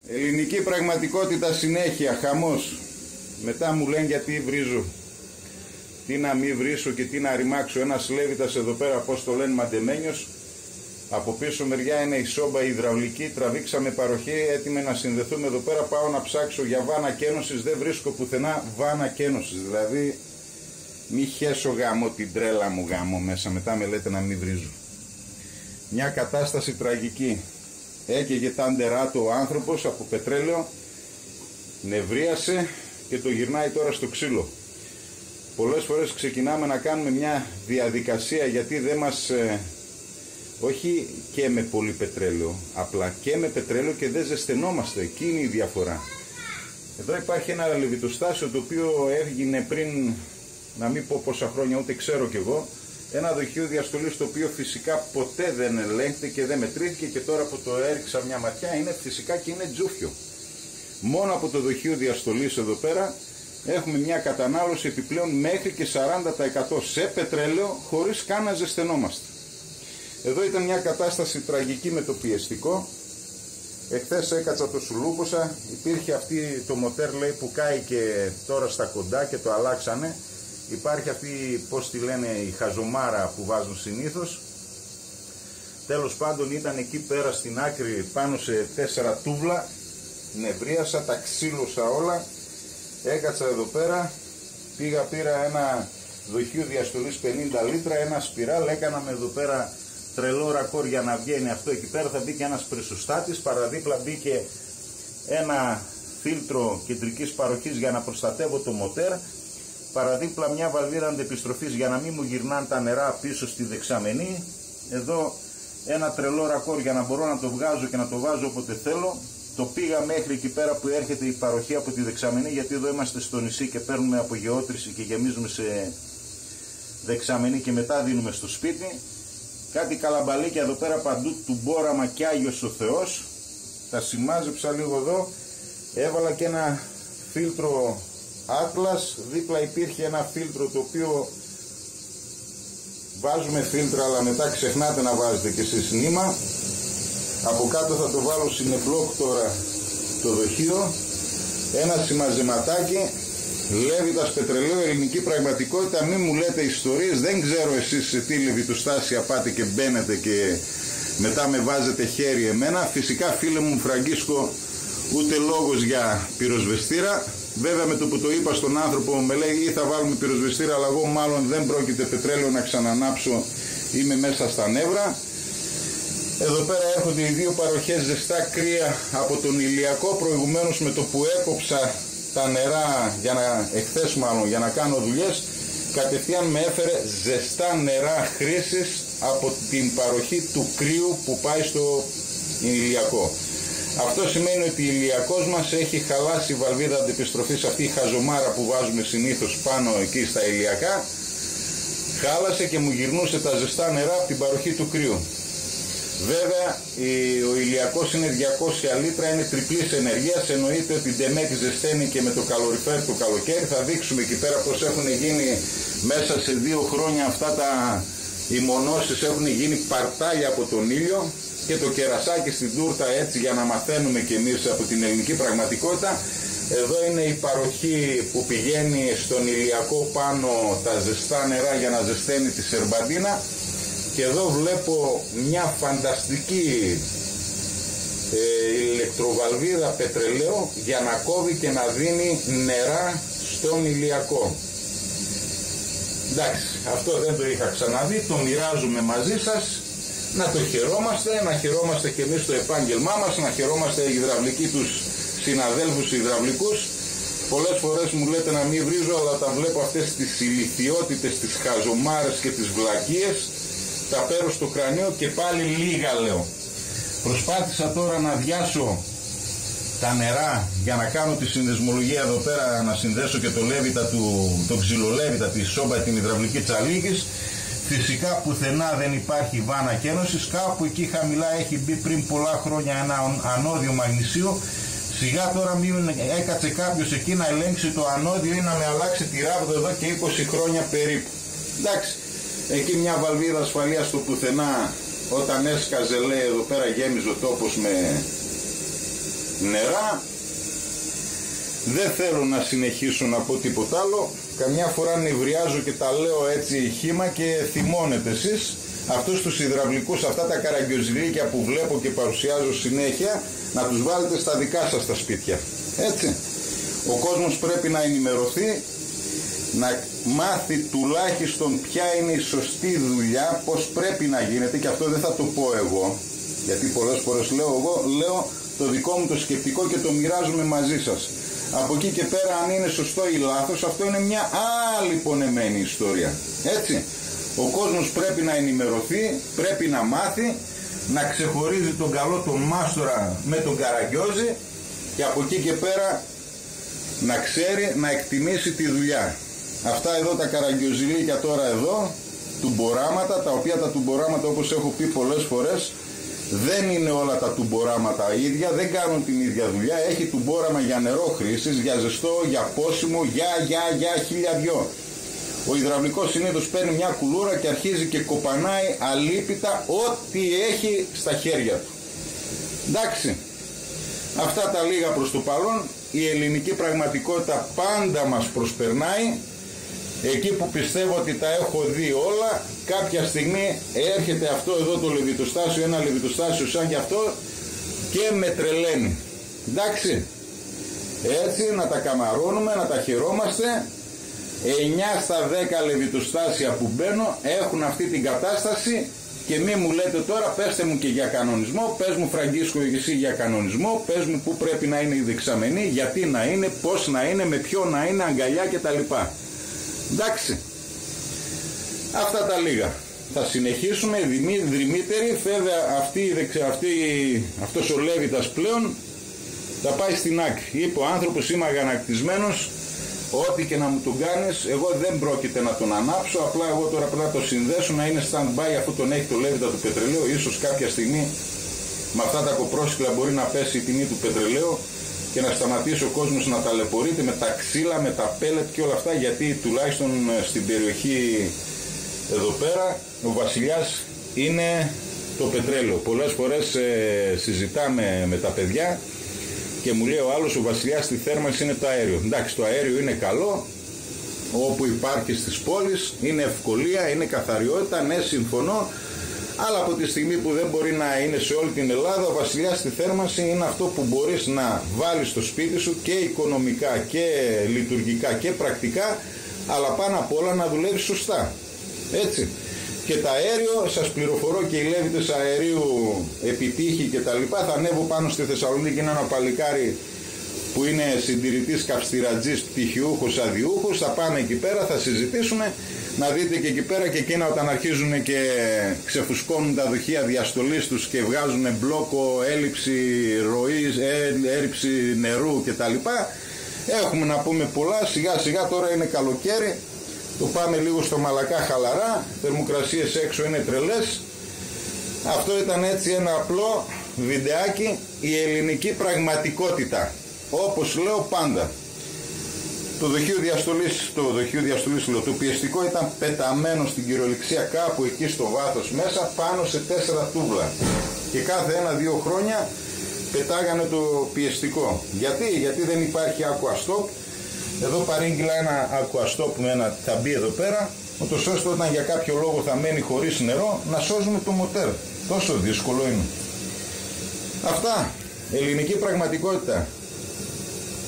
Ελληνική πραγματικότητα συνέχεια, χαμός. Μετά μου λένε γιατί βρίζω. Τι να μην βρίσω και τι να ρημάξω. Ένας Λέβητας εδώ πέρα, πώς το λένε, μαντεμένιος. Από πίσω μεριά είναι η σόμπα υδραυλική. Τραβήξαμε παροχή, έτοιμοι να συνδεθούμε εδώ πέρα. Πάω να ψάξω για βάνα καίνωσης. Δεν βρίσκω πουθενά βάνα καίνωσης. Δηλαδή, μη χέσω γάμο την τρέλα μου γάμο μέσα. Μετά με λέτε να μην βρίζω. Μια κατάσταση τραγική. Έκαιγε τάντερά του ο άνθρωπος από πετρέλαιο, νευρίασε και το γυρνάει τώρα στο ξύλο. Πολλές φορές ξεκινάμε να κάνουμε μια διαδικασία, γιατί δεν μας, όχι και με πολύ πετρέλαιο, απλά και με πετρέλαιο και δεν ζεσθενόμαστε. Εκεί είναι η διαφορά. Εδώ υπάρχει ένα λεβιτοστάσιο το οποίο έγινε πριν, να μην πω πόσα χρόνια, ούτε ξέρω κι εγώ. Ένα δοχείο διαστολής το οποίο φυσικά ποτέ δεν ελέγχεται και δεν μετρήθηκε, και τώρα που το έριξα μια ματιά είναι φυσικά και είναι τζούφιο. Μόνο από το δοχείο διαστολής εδώ πέρα έχουμε μια κατανάλωση επιπλέον μέχρι και 40% σε πετρέλαιο, χωρίς καν να ζεσθενόμαστε. Εδώ ήταν μια κατάσταση τραγική με το πιεστικό. Εχθές έκατσα, το σουλούποσα, υπήρχε αυτή το μοτέρ, λέει, που κάει και τώρα στα κοντά και το αλλάξανε. Υπάρχει αυτή, πώς τη λένε, η χαζομάρα που βάζουν συνήθως. Τέλος πάντων ήταν εκεί πέρα στην άκρη πάνω σε 4 τούβλα. Νευρίασα, τα ξύλωσα όλα. Έκατσα εδώ πέρα. Πήρα ένα δοχείο διαστολής 50 λίτρα, ένα σπιράλ. Έκαναμε εδώ πέρα τρελό ρακόρ για να βγαίνει αυτό εκεί πέρα. Θα μπήκε ένας πρεσοστάτης. Παραδίπλα μπήκε ένα φίλτρο κεντρικής παροχής για να προστατεύω το μοτέρ. Παραδίπλα μια βαλβίδα αντεπιστροφής για να μην μου γυρνάνε τα νερά πίσω στη δεξαμενή. Εδώ ένα τρελό ρακόρ για να μπορώ να το βγάζω και να το βάζω όποτε θέλω. Το πήγα μέχρι εκεί πέρα που έρχεται η παροχή από τη δεξαμενή, γιατί εδώ είμαστε στο νησί και παίρνουμε απογεώτρηση και γεμίζουμε σε δεξαμενή και μετά δίνουμε στο σπίτι. Κάτι καλαμπαλίκια εδώ πέρα παντού, του μπόραμα κι Άγιος ο Θεός. Τα σημάζεψα λίγο εδώ. Έβαλα και ένα φίλτρο Atlas, δίπλα υπήρχε ένα φίλτρο το οποίο βάζουμε φίλτρα, αλλά μετά ξεχνάτε να βάζετε και εσείς νήμα. Από κάτω θα το βάλω συνεμπλοκ τώρα το δοχείο. Ένα σημαζεματάκι, Λέβητας πετρελαίου, ελληνική πραγματικότητα. Μην μου λέτε ιστορίες, δεν ξέρω εσείς σε τι λεβιτοστάσια πάτε και μπαίνετε και μετά με βάζετε χέρι εμένα. Φυσικά, φίλε μου Φραγκίσκο, ούτε λόγος για πυροσβεστήρα. Βέβαια, με το που το είπα στον άνθρωπο, με λέει ή θα βάλουμε πυροσβεστήρα, αλλά εγώ μάλλον δεν πρόκειται πετρέλαιο να ξανανάψω, είμαι μέσα στα νεύρα. Εδώ πέρα έρχονται οι δύο παροχές ζεστά κρύα από τον ηλιακό. Προηγουμένως, με το που έκοψα τα νερά, εχθές μάλλον, για να κάνω δουλειές, κατευθείαν με έφερε ζεστά νερά χρήσης από την παροχή του κρύου που πάει στο ηλιακό. Αυτό σημαίνει ότι ο ηλιακός μας έχει χαλάσει η βαλβίδα αντεπιστροφής, αυτή η χαζομάρα που βάζουμε συνήθως πάνω εκεί στα ηλιακά. Χάλασε και μου γυρνούσε τα ζεστά νερά από την παροχή του κρύου. Βέβαια ο ηλιακός είναι 200 λίτρα, είναι τριπλής ενεργείας. Εννοείται ότι ντεμέκι ζεσταίνει και με το καλοριφέρ το καλοκαίρι. Θα δείξουμε εκεί πέρα πως έχουν γίνει μέσα σε 2 χρόνια αυτά οι μονώσεις, έχουν γίνει παρτάλια από τον ήλιο. Και το κερασάκι στην τούρτα, έτσι για να μαθαίνουμε κι εμείς από την ελληνική πραγματικότητα. Εδώ είναι η παροχή που πηγαίνει στον ηλιακό πάνω τα ζεστά νερά για να ζεσταίνει τη σερμπαντίνα. Και εδώ βλέπω μια φανταστική ηλεκτροβαλβίδα πετρελαίου για να κόβει και να δίνει νερά στον ηλιακό. Εντάξει, αυτό δεν το είχα ξαναδεί, το μοιράζουμε μαζί σας. Να το χαιρόμαστε, να χαιρόμαστε και εμείς το επάγγελμά μας, να χαιρόμαστε οι υδραυλικοί τους συναδέλφους υδραυλικούς. Πολλές φορές μου λέτε να μην βρίζω, αλλά τα βλέπω αυτές τις ηλιθιότητες, τις χαζομάρες και τις βλακίες, τα παίρνω στο κρανίο και πάλι λίγα λέω. Προσπάθησα τώρα να αδειάσω τα νερά για να κάνω τη συνδεσμολογία εδώ πέρα, να συνδέσω και το λέβητα το ξυλολέβητα, τη σόμπα, την υδραυλική τσαλίκης. Φυσικά πουθενά δεν υπάρχει βάνα καίνωσης. Κάπου εκεί χαμηλά έχει μπει πριν πολλά χρόνια ένα ανώδιο μαγνησίου. Σιγά τώρα μην έκατσε κάποιος εκεί να ελέγξει το ανώδιο ή να με αλλάξει τη ράβδο εδώ και 20 χρόνια περίπου. Εντάξει, εκεί μια βαλβίδα ασφαλείας στο πουθενά, όταν έσκαζε, λέει, εδώ πέρα γέμιζε ο τόπος νερά. Δεν θέλω να συνεχίσω να πω τίποτα άλλο. Καμιά φορά νευριάζω και τα λέω έτσι χύμα και θυμώνετε εσείς. Αυτούς τους υδραυλικούς, αυτά τα καραγκιοζηλίκια που βλέπω και παρουσιάζω συνέχεια, να τους βάλετε στα δικά σας τα σπίτια. Έτσι. Ο κόσμος πρέπει να ενημερωθεί, να μάθει τουλάχιστον ποια είναι η σωστή δουλειά, πώς πρέπει να γίνεται, και αυτό δεν θα το πω εγώ, γιατί πολλές φορές λέω το δικό μου το σκεπτικό και το μοιράζομαι μαζί σας. Από εκεί και πέρα, αν είναι σωστό ή λάθος, αυτό είναι μια άλλη πονεμένη ιστορία. Έτσι. Ο κόσμος πρέπει να ενημερωθεί, πρέπει να μάθει, να ξεχωρίζει τον καλό τον μάστορα με τον καραγκιόζη, και από εκεί και πέρα να ξέρει να εκτιμήσει τη δουλειά. Αυτά εδώ τα καραγκιοζηλίκια τώρα εδώ, τουμποράματα, τα οποία τα τουμποράματα, όπως έχω πει πολλές φορές, δεν είναι όλα τα τουμποράματα ίδια, δεν κάνουν την ίδια δουλειά. Έχει τουμποράμα για νερό χρήσης, για ζεστό, για πόσιμο, για χίλια δυο. Ο υδραυλικός συνήθως παίρνει μια κουλούρα και αρχίζει και κοπανάει αλίπητα ό,τι έχει στα χέρια του. Εντάξει, αυτά τα λίγα προς το παρόν. Η ελληνική πραγματικότητα πάντα μας προσπερνάει. Εκεί που πιστεύω ότι τα έχω δει όλα, κάποια στιγμή έρχεται αυτό εδώ το λεβιτοστάσιο, ένα λεβιτοστάσιο σαν κι αυτό, και με τρελαίνει. Εντάξει, έτσι να τα καμαρώνουμε, να τα χαιρόμαστε. 9 στα 10 λεβιτοστάσια που μπαίνω έχουν αυτή την κατάσταση, και μη μου λέτε τώρα, πέστε μου και για κανονισμό, πες μου Φραγκίσκο εσύ για κανονισμό, πες μου πού πρέπει να είναι η δεξαμενή, γιατί να είναι, πώς να είναι, με ποιο να είναι, αγκαλιά κτλ. Εντάξει, αυτά τα λίγα. Θα συνεχίσουμε δρυμύτεροι. Βέβαια αυτός ο Λέβιτας πλέον θα πάει στην άκρη. Είπε ο άνθρωπος, είμαι αγανακτισμένος, ό,τι και να μου τον κάνεις, εγώ δεν πρόκειται να τον ανάψω, απλά εγώ τώρα πρέπει να το συνδέσω, να είναι stand-by, αφού τον έχει το Λέβιτα του πετρελαίου. Ίσως κάποια στιγμή με αυτά τα κοπρόσκυλα μπορεί να πέσει η τιμή του πετρελαίου και να σταματήσει ο κόσμος να ταλαιπωρείται με τα ξύλα, με τα πέλετ και όλα αυτά, γιατί τουλάχιστον στην περιοχή εδώ πέρα ο βασιλιάς είναι το πετρέλαιο. Πολλές φορές συζητάμε με τα παιδιά και μου λέει ο άλλος, ο βασιλιάς στη θέρμανση είναι το αέριο. Εντάξει, το αέριο είναι καλό όπου υπάρχει στις πόλεις, είναι ευκολία, είναι καθαριότητα, ναι, συμφωνώ. Αλλά από τη στιγμή που δεν μπορεί να είναι σε όλη την Ελλάδα, ο βασιλιάς στη θέρμανση είναι αυτό που μπορείς να βάλεις στο σπίτι σου και οικονομικά και λειτουργικά και πρακτικά, αλλά πάνω απ' όλα να δουλεύει σωστά. Έτσι. Και το αέριο, σας πληροφορώ, και οι Λέβιτες αερίου επιτύχει και τα λοιπά. Θα ανέβω πάνω στη Θεσσαλονίκη, είναι ένα παλικάρι που είναι συντηρητής καυστηρατζής, πτυχιούχος, αδιούχος. Θα πάμε εκεί πέρα, θα συζητήσουμε. Να δείτε και εκεί πέρα και εκείνα όταν αρχίζουν και ξεφουσκώνουν τα δοχεία διαστολής τους και βγάζουν μπλόκο, έλλειψη ροής, έλλειψη νερού κτλ. Έχουμε να πούμε πολλά. Σιγά σιγά τώρα είναι καλοκαίρι. Το πάμε λίγο στο μαλακά χαλαρά. Θερμοκρασίες έξω είναι τρελές. Αυτό ήταν έτσι ένα απλό βιντεάκι. Η ελληνική πραγματικότητα. Όπως λέω πάντα. Το δοχείο διαστολής, το πιεστικό ήταν πεταμένο στην κυριολεξία κάπου εκεί στο βάθος μέσα, πάνω σε 4 τούβλα. Και κάθε 1-2 χρόνια πετάγανε το πιεστικό. Γιατί δεν υπάρχει aquastop. Εδώ παρήγγειλα ένα aquastop με ένα ταμπί εδώ πέρα, ούτως ώστε όταν για κάποιο λόγο θα μένει χωρίς νερό να σώζουμε το μοτέρ. Τόσο δύσκολο είναι. Αυτά. Ελληνική πραγματικότητα.